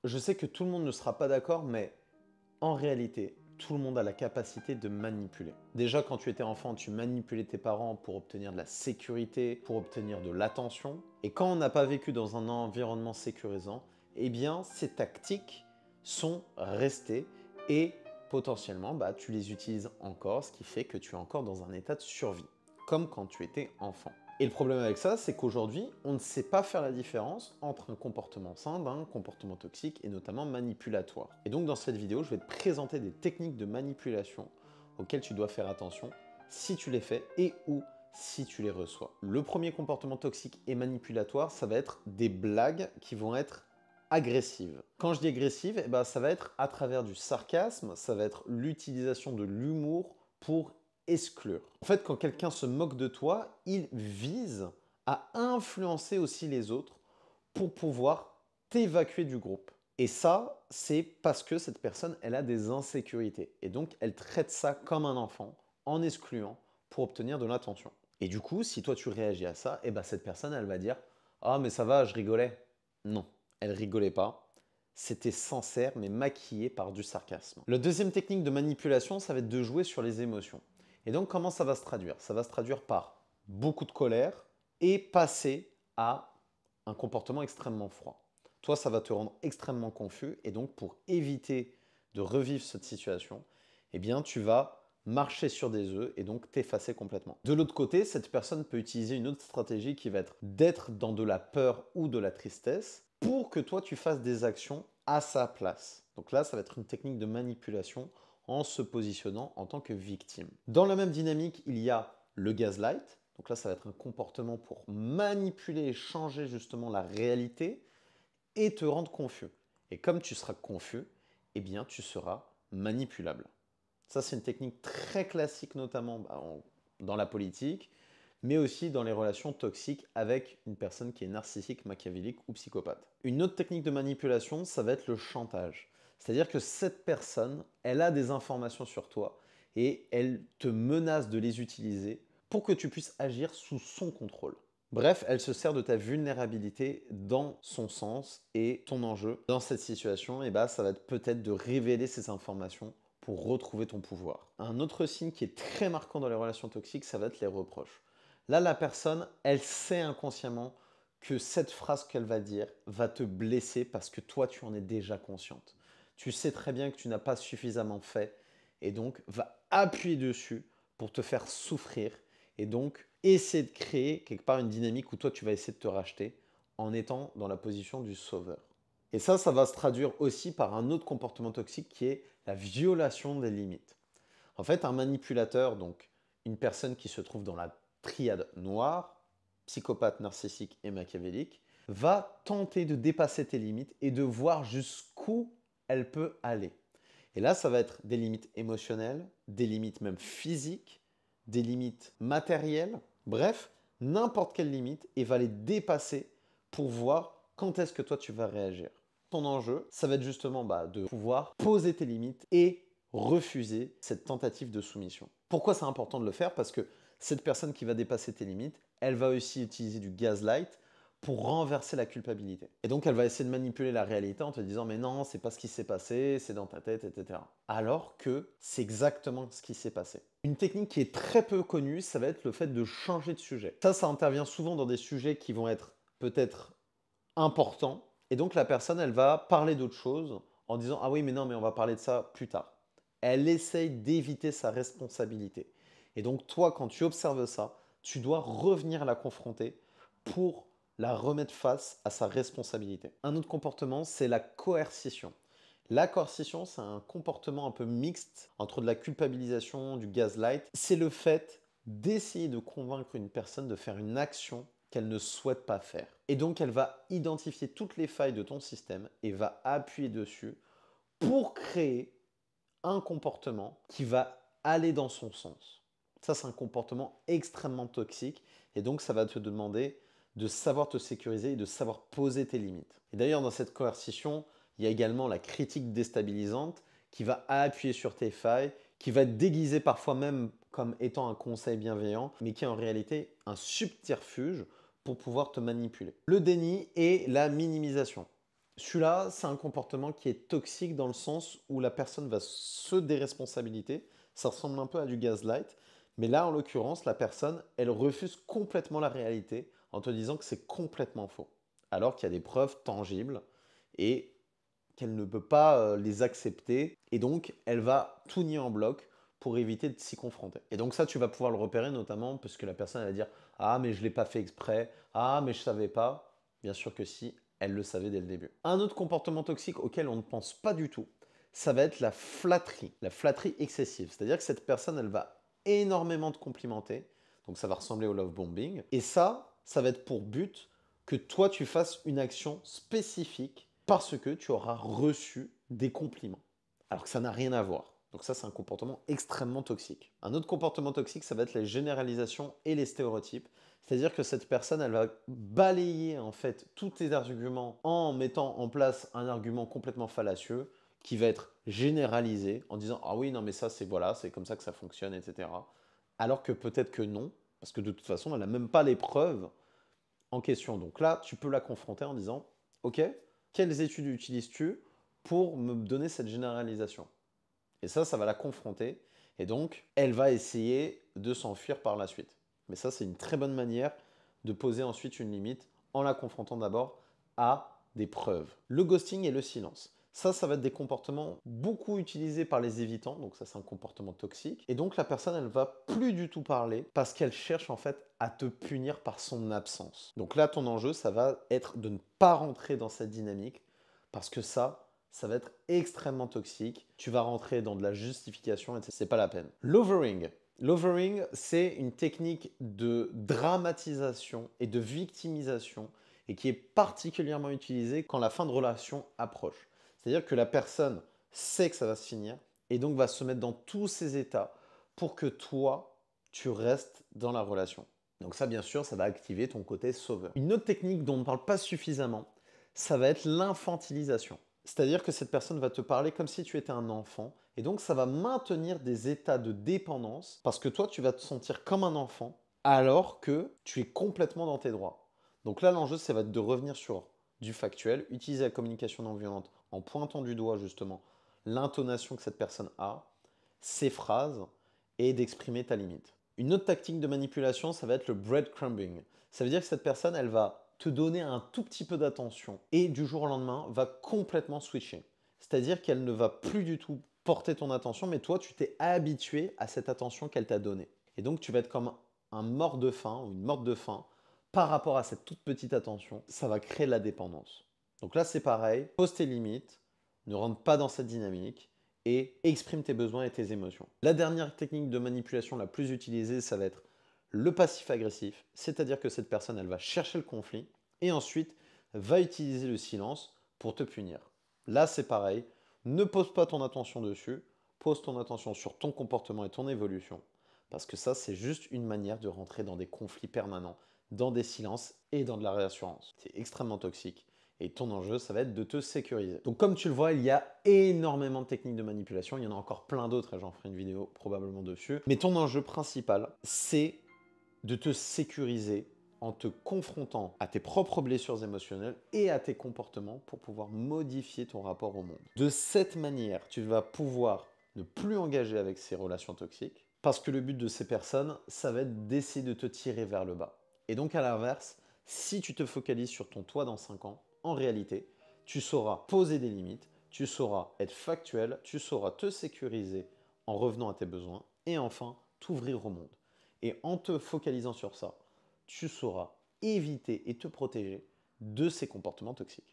Je sais que tout le monde ne sera pas d'accord, mais en réalité, tout le monde a la capacité de manipuler. Déjà, quand tu étais enfant, tu manipulais tes parents pour obtenir de la sécurité, pour obtenir de l'attention. Et quand on n'a pas vécu dans un environnement sécurisant, eh bien, ces tactiques sont restées et potentiellement, tu les utilises encore, ce qui fait que tu es encore dans un état de survie, comme quand tu étais enfant. Et le problème avec ça, c'est qu'aujourd'hui, on ne sait pas faire la différence entre un comportement sain d'un comportement toxique et notamment manipulatoire. Et donc dans cette vidéo, je vais te présenter des techniques de manipulation auxquelles tu dois faire attention si tu les fais et ou si tu les reçois. Le premier comportement toxique et manipulatoire, ça va être des blagues qui vont être agressives. Quand je dis agressive, ça va être à travers du sarcasme, ça va être l'utilisation de l'humour pour exclure. En fait, quand quelqu'un se moque de toi, il vise à influencer aussi les autres pour pouvoir t'évacuer du groupe. Et ça, c'est parce que cette personne, elle a des insécurités. Et donc, elle traite ça comme un enfant, en excluant, pour obtenir de l'attention. Et du coup, si toi tu réagis à ça, cette personne, elle va dire « Ah, mais ça va, je rigolais ». Non, elle rigolait pas. C'était sincère, mais maquillé par du sarcasme. La deuxième technique de manipulation, ça va être de jouer sur les émotions. Et donc, comment ça va se traduire? Ça va se traduire par beaucoup de colère et passer à un comportement extrêmement froid. Toi, ça va te rendre extrêmement confus et donc, pour éviter de revivre cette situation, tu vas marcher sur des œufs et donc t'effacer complètement. De l'autre côté, cette personne peut utiliser une autre stratégie qui va être d'être dans de la peur ou de la tristesse pour que toi, tu fasses des actions à sa place. Donc là, ça va être une technique de manipulation en se positionnant en tant que victime. Dans la même dynamique, il y a le gaslight. Donc là, ça va être un comportement pour manipuler et changer justement la réalité et te rendre confus. Et comme tu seras confus, tu seras manipulable. Ça, c'est une technique très classique, notamment dans la politique, mais aussi dans les relations toxiques avec une personne qui est narcissique, machiavélique ou psychopathe. Une autre technique de manipulation, ça va être le chantage. C'est-à-dire que cette personne, elle a des informations sur toi et elle te menace de les utiliser pour que tu puisses agir sous son contrôle. Bref, elle se sert de ta vulnérabilité dans son sens et ton enjeu dans cette situation, ça va être peut-être de révéler ces informations pour retrouver ton pouvoir. Un autre signe qui est très marquant dans les relations toxiques, ça va être les reproches. Là, la personne, elle sait inconsciemment que cette phrase qu'elle va dire va te blesser parce que toi, tu en es déjà consciente. Tu sais très bien que tu n'as pas suffisamment fait et donc va appuyer dessus pour te faire souffrir et donc essayer de créer quelque part une dynamique où toi, tu vas essayer de te racheter en étant dans la position du sauveur. Et ça va se traduire aussi par un autre comportement toxique qui est la violation des limites. En fait, un manipulateur, donc une personne qui se trouve dans la triade noire, psychopathe, narcissique et machiavélique, va tenter de dépasser tes limites et de voir jusqu'où elle peut aller. Et là, ça va être des limites émotionnelles, des limites même physiques, des limites matérielles, bref, n'importe quelle limite, et va les dépasser pour voir quand est-ce que toi tu vas réagir. Ton enjeu, ça va être justement de pouvoir poser tes limites et refuser cette tentative de soumission. Pourquoi c'est important de le faire? Parce que cette personne qui va dépasser tes limites, elle va aussi utiliser du gaslight pour renverser la culpabilité. Et donc elle va essayer de manipuler la réalité en te disant mais non, c'est pas ce qui s'est passé, c'est dans ta tête, etc. Alors que c'est exactement ce qui s'est passé. Une technique qui est très peu connue, ça va être le fait de changer de sujet. Ça intervient souvent dans des sujets qui vont être peut-être importants. Et donc la personne, elle va parler d'autre chose en disant ah oui mais non mais on va parler de ça plus tard. Elle essaye d'éviter sa responsabilité. Et donc toi, quand tu observes ça, tu dois revenir la confronter pour la remettre face à sa responsabilité. Un autre comportement, c'est la coercition. La coercition, c'est un comportement un peu mixte entre de la culpabilisation, du gaslight. C'est le fait d'essayer de convaincre une personne de faire une action qu'elle ne souhaite pas faire. Et donc, elle va identifier toutes les failles de ton système et va appuyer dessus pour créer un comportement qui va aller dans son sens. Ça, c'est un comportement extrêmement toxique et donc ça va te demander de savoir te sécuriser et de savoir poser tes limites. Et d'ailleurs, dans cette coercition, il y a également la critique déstabilisante qui va appuyer sur tes failles, qui va être déguisée parfois même comme étant un conseil bienveillant, mais qui est en réalité un subterfuge pour pouvoir te manipuler. Le déni et la minimisation. Celui-là, c'est un comportement qui est toxique dans le sens où la personne va se déresponsabiliser. Ça ressemble un peu à du gaslight. Mais là, en l'occurrence, la personne, elle refuse complètement la réalité en te disant que c'est complètement faux. Alors qu'il y a des preuves tangibles et qu'elle ne peut pas les accepter. Et donc, elle va tout nier en bloc pour éviter de s'y confronter. Et donc ça, tu vas pouvoir le repérer notamment parce que la personne elle va dire «Ah, mais je ne l'ai pas fait exprès. Ah, mais je ne savais pas.» Bien sûr que si, elle le savait dès le début. Un autre comportement toxique auquel on ne pense pas du tout, ça va être la flatterie excessive. C'est-à-dire que cette personne, elle va énormément te complimenter, donc ça va ressembler au love bombing, et ça va être pour but que toi, tu fasses une action spécifique parce que tu auras reçu des compliments, alors que ça n'a rien à voir. Donc ça, c'est un comportement extrêmement toxique. Un autre comportement toxique, ça va être les généralisations et les stéréotypes. C'est-à-dire que cette personne, elle va balayer en fait tous tes arguments en mettant en place un argument complètement fallacieux qui va être généralisé en disant «Ah oui, non mais ça, c'est voilà, c'est comme ça que ça fonctionne, etc.» Alors que peut-être que non, parce que de toute façon, elle n'a même pas les preuves en question. Donc là, tu peux la confronter en disant «Ok, quelles études utilises-tu pour me donner cette généralisation?» Et ça va la confronter. Et donc, elle va essayer de s'enfuir par la suite. Mais ça, c'est une très bonne manière de poser ensuite une limite en la confrontant d'abord à des preuves. Le ghosting et le silence. Ça va être des comportements beaucoup utilisés par les évitants, donc ça c'est un comportement toxique. Et donc la personne, elle va plus du tout parler parce qu'elle cherche en fait à te punir par son absence. Donc là, ton enjeu, ça va être de ne pas rentrer dans cette dynamique parce que ça va être extrêmement toxique. Tu vas rentrer dans de la justification et c'est pas la peine. L'overing. L'overing, c'est une technique de dramatisation et de victimisation et qui est particulièrement utilisée quand la fin de relation approche. C'est-à-dire que la personne sait que ça va se finir et donc va se mettre dans tous ces états pour que toi, tu restes dans la relation. Donc ça, bien sûr, ça va activer ton côté sauveur. Une autre technique dont on ne parle pas suffisamment, ça va être l'infantilisation. C'est-à-dire que cette personne va te parler comme si tu étais un enfant et donc ça va maintenir des états de dépendance parce que toi, tu vas te sentir comme un enfant alors que tu es complètement dans tes droits. Donc là, l'enjeu, ça va être de revenir sur du factuel, utiliser la communication non violente en pointant du doigt justement l'intonation que cette personne a, ses phrases et d'exprimer ta limite. Une autre tactique de manipulation, ça va être le breadcrumbing. Ça veut dire que cette personne, elle va te donner un tout petit peu d'attention et du jour au lendemain va complètement switcher. C'est-à-dire qu'elle ne va plus du tout porter ton attention, mais toi, tu t'es habitué à cette attention qu'elle t'a donnée. Et donc, tu vas être comme un mort de faim ou une morte de faim par rapport à cette toute petite attention. Ça va créer de la dépendance. Donc là, c'est pareil, pose tes limites, ne rentre pas dans cette dynamique et exprime tes besoins et tes émotions. La dernière technique de manipulation la plus utilisée, ça va être le passif agressif, c'est-à-dire que cette personne, elle va chercher le conflit et ensuite va utiliser le silence pour te punir. Là, c'est pareil, ne pose pas ton attention dessus, pose ton attention sur ton comportement et ton évolution, parce que ça, c'est juste une manière de rentrer dans des conflits permanents, dans des silences et dans de la réassurance. C'est extrêmement toxique. Et ton enjeu, ça va être de te sécuriser. Donc comme tu le vois, il y a énormément de techniques de manipulation. Il y en a encore plein d'autres et j'en ferai une vidéo probablement dessus. Mais ton enjeu principal, c'est de te sécuriser en te confrontant à tes propres blessures émotionnelles et à tes comportements pour pouvoir modifier ton rapport au monde. De cette manière, tu vas pouvoir ne plus engager avec ces relations toxiques parce que le but de ces personnes, ça va être d'essayer de te tirer vers le bas. Et donc à l'inverse, si tu te focalises sur ton toi dans 5 ans, en réalité, tu sauras poser des limites, tu sauras être factuel, tu sauras te sécuriser en revenant à tes besoins et enfin t'ouvrir au monde. Et en te focalisant sur ça, tu sauras éviter et te protéger de ces comportements toxiques.